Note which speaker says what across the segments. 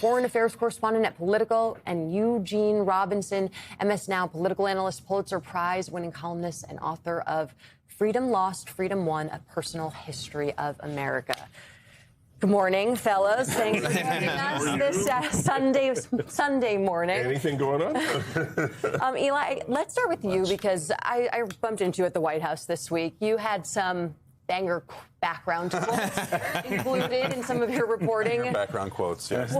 Speaker 1: foreign affairs correspondent at Politico, and Eugene Robinson, MS Now political analyst, Pulitzer Prize-winning columnist, and author of Freedom Lost, Freedom Won, A Personal History of America. Good morning, fellas. Thanks for joining us this Sunday morning.
Speaker 2: Anything going on?
Speaker 1: Eli, let's start with you because I bumped into you at the White House this week. You had some banger background quotes included in some of your reporting.
Speaker 3: Banger background quotes, yes.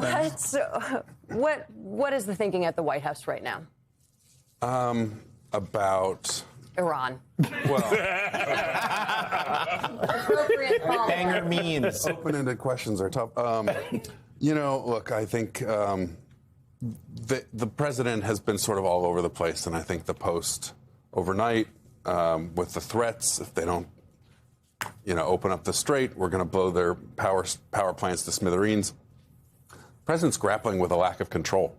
Speaker 1: What is the thinking at the White House right now?
Speaker 3: About
Speaker 1: Iran.
Speaker 3: Well,
Speaker 1: Appropriate follow-up.
Speaker 4: Banger memes.
Speaker 3: open-ended questions are tough. Look, I think the president has been sort of all over the place, and I think the Post overnight with the threats, if they don't, open up the strait, we're going to blow their power plants to smithereens. The president's grappling with a lack of control.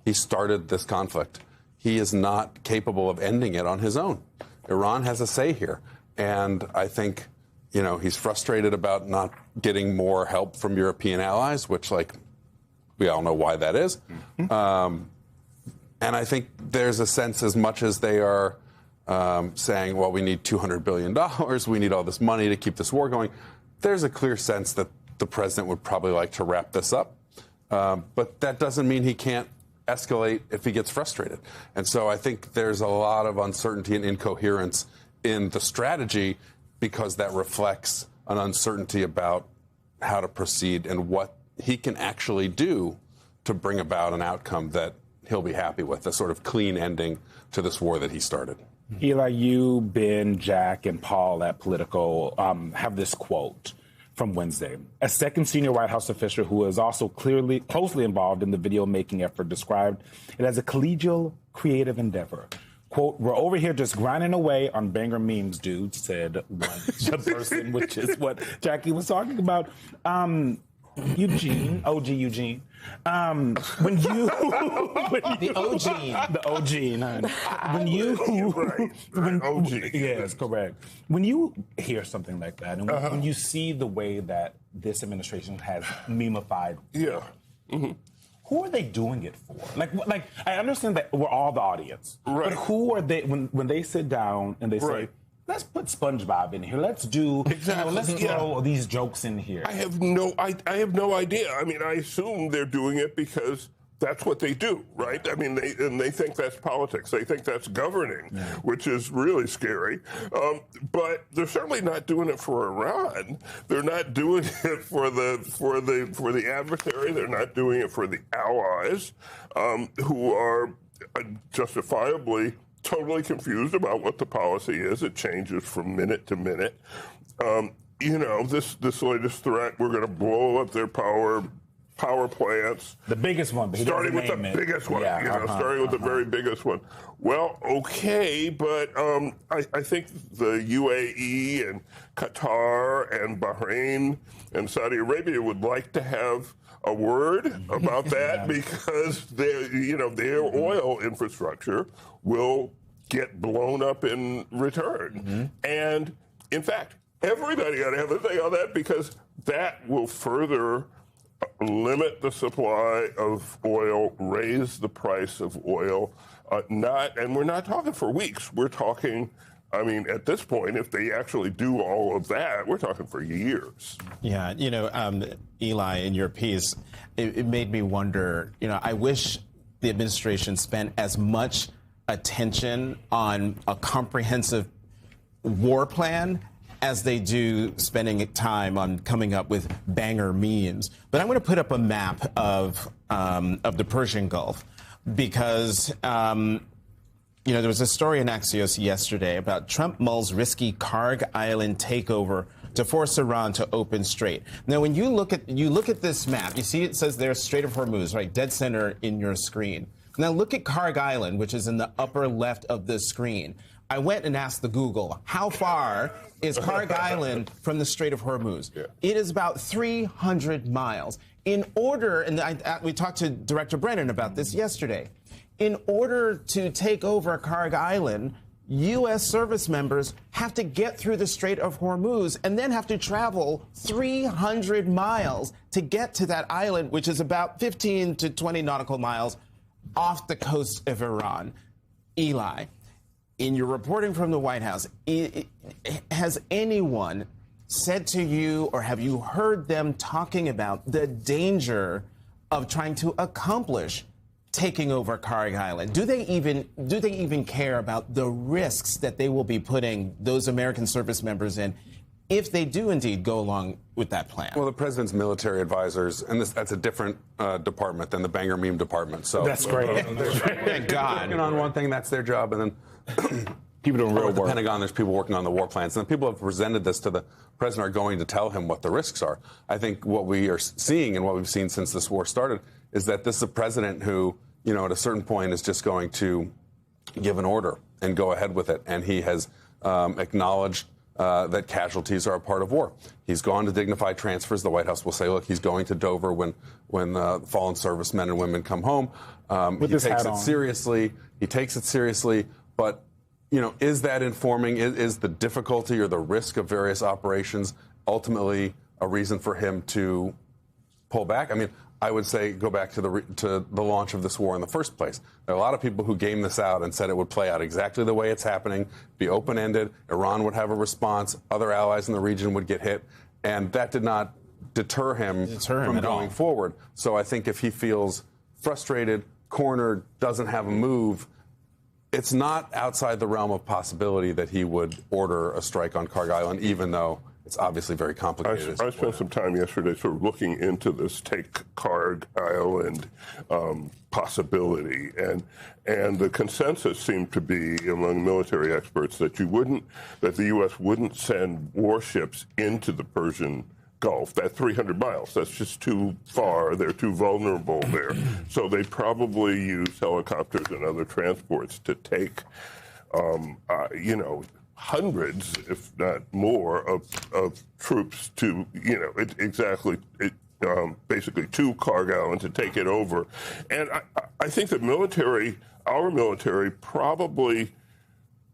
Speaker 3: He started this conflict. He is not capable of ending it on his own. Iran has a say here. And I think, he's frustrated about not getting more help from European allies, which, we all know why that is. And I think there's a sense, as much as they are saying, well, we need $200 billion, we need all this money to keep this war going, there's a clear sense that the president would probably like to wrap this up. But that doesn't mean he can't escalate if he gets frustrated. And so I think there's a lot of uncertainty and incoherence in the strategy because that reflects an uncertainty about how to proceed and what he can actually do to bring about an outcome that he'll be happy with, a sort of clean ending to this war that he started.
Speaker 4: Eli, you, Ben, Jack, and Paul at Politico have this quote from Wednesday. A second senior White House official who is also closely involved in the video-making effort described it as a collegial, creative endeavor. Quote, "We're over here just grinding away on banger memes, dude," said one person, which is what Jackie was talking about. Eugene, OG Eugene, when you...
Speaker 5: The OG.
Speaker 4: When you...
Speaker 2: Right. OG.
Speaker 4: Yes, correct. When you hear something like that, and when you see the way that this administration has memeified,
Speaker 2: Yeah. Mm-hmm.
Speaker 4: who are they doing it for? Like I understand that we're all the audience,
Speaker 2: Right.
Speaker 4: but who are they when they sit down and they say,
Speaker 2: Right.
Speaker 4: let's put SpongeBob in here, let's do,
Speaker 2: Exactly.
Speaker 4: let's throw these jokes in here.
Speaker 2: I have no idea. I mean, I assume they're doing it because that's what they do, right? I mean, they think that's politics. They think that's governing, which is really scary. But they're certainly not doing it for Iran. They're not doing it for the adversary. They're not doing it for the allies, who are justifiably totally confused about what the policy is. It changes from minute to minute. This latest threat, we're going to blow up their power plants.
Speaker 4: The biggest one, but he
Speaker 2: starting with the
Speaker 4: doesn't name it.
Speaker 2: biggest one,
Speaker 4: Yeah,
Speaker 2: starting with the very biggest one. Well, okay, but I think the UAE and Qatar and Bahrain and Saudi Arabia would like to have a word about that because their oil infrastructure will get blown up in return. And in fact, everybody ought to have a thing on that because that will further limit the supply of oil, raise the price of oil, and we're not talking for weeks. We're talking, I mean, at this point, if they actually do all of that, we're talking for years.
Speaker 5: Yeah, Eli, in your piece, it made me wonder, I wish the administration spent as much attention on a comprehensive war plan as they do spending time on coming up with banger memes. But I'm going to put up a map of the Persian Gulf because, there was a story in Axios yesterday about Trump mulls risky Karg Island takeover to force Iran to open strait. Now, when you look at this map, you see it says there's Strait of Hormuz, right, dead center in your screen. Now look at Karg Island, which is in the upper left of the screen. I went and asked the Google, how far is Karg Island from the Strait of Hormuz? Yeah. It is about 300 miles. In order, and we talked to Director Brennan about this yesterday, in order to take over Karg Island, U.S. service members have to get through the Strait of Hormuz and then have to travel 300 miles to get to that island, which is about 15 to 20 nautical miles off the coast of Iran. Eli, in your reporting from the White House, has anyone said to you, or have you heard them talking about the danger of trying to accomplish taking over Kharg Island? Do they even care about the risks that they will be putting those American service members in if they do indeed go along with that plan?
Speaker 3: Well, the president's military advisors, and that's a different department than the Banger Meme department. So
Speaker 4: That's great.
Speaker 5: Thank God.
Speaker 3: Working on one thing, that's their job, and then
Speaker 4: People doing real
Speaker 3: at the
Speaker 4: work.
Speaker 3: Pentagon, there's people working on the war plans, and the people who have presented this to the president are going to tell him what the risks are. I think what we are seeing and what we've seen since this war started is that this is a president who, at a certain point is just going to give an order and go ahead with it, and he has acknowledged that casualties are a part of war. He's gone to dignified transfers. The White House will say, look, he's going to Dover when fallen servicemen and women come home. He takes it seriously. He takes it seriously, but is that informing? Is the difficulty or the risk of various operations ultimately a reason for him to pull back? I mean, I would say go back to the launch of this war in the first place. There are a lot of people who gamed this out and said it would play out exactly the way it's happening, be open-ended. Iran would have a response. Other allies in the region would get hit. And that did not deter him from going forward. So I think if he feels frustrated, cornered, doesn't have a move, it's not outside the realm of possibility that he would order a strike on Kharg Island, even though it's obviously very complicated.
Speaker 2: I spent some time yesterday sort of looking into this take Kharg Island possibility, and the consensus seemed to be among military experts that the U.S. wouldn't send warships into the Persian Gulf. That 300 miles, that's just too far. They're too vulnerable there. So they probably use helicopters and other transports to take, hundreds, if not more, of troops to, basically to Kharg Island to take it over. And I think the our military probably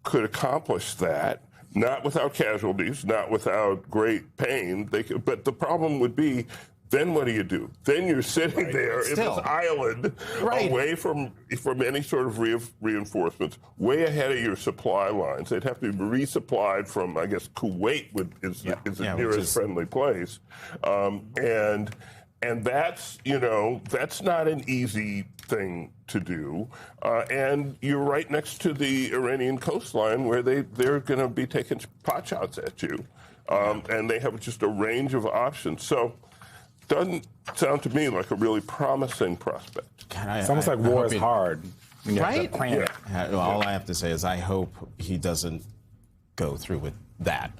Speaker 2: could accomplish that. Not without casualties, not without great pain. But the problem would be, then what do? Then you're sitting there in this island, away from any sort of reinforcements, way ahead of your supply lines. They'd have to be resupplied from, I guess, Kuwait is the nearest friendly place, and that's that's not an easy thing to do, and you're right next to the Iranian coastline where they're going to be taking pot shots at you, and they have just a range of options. So doesn't sound to me like a really promising prospect.
Speaker 4: It's almost like war is hard.
Speaker 5: Right? All I have to say is I hope he doesn't go through with that.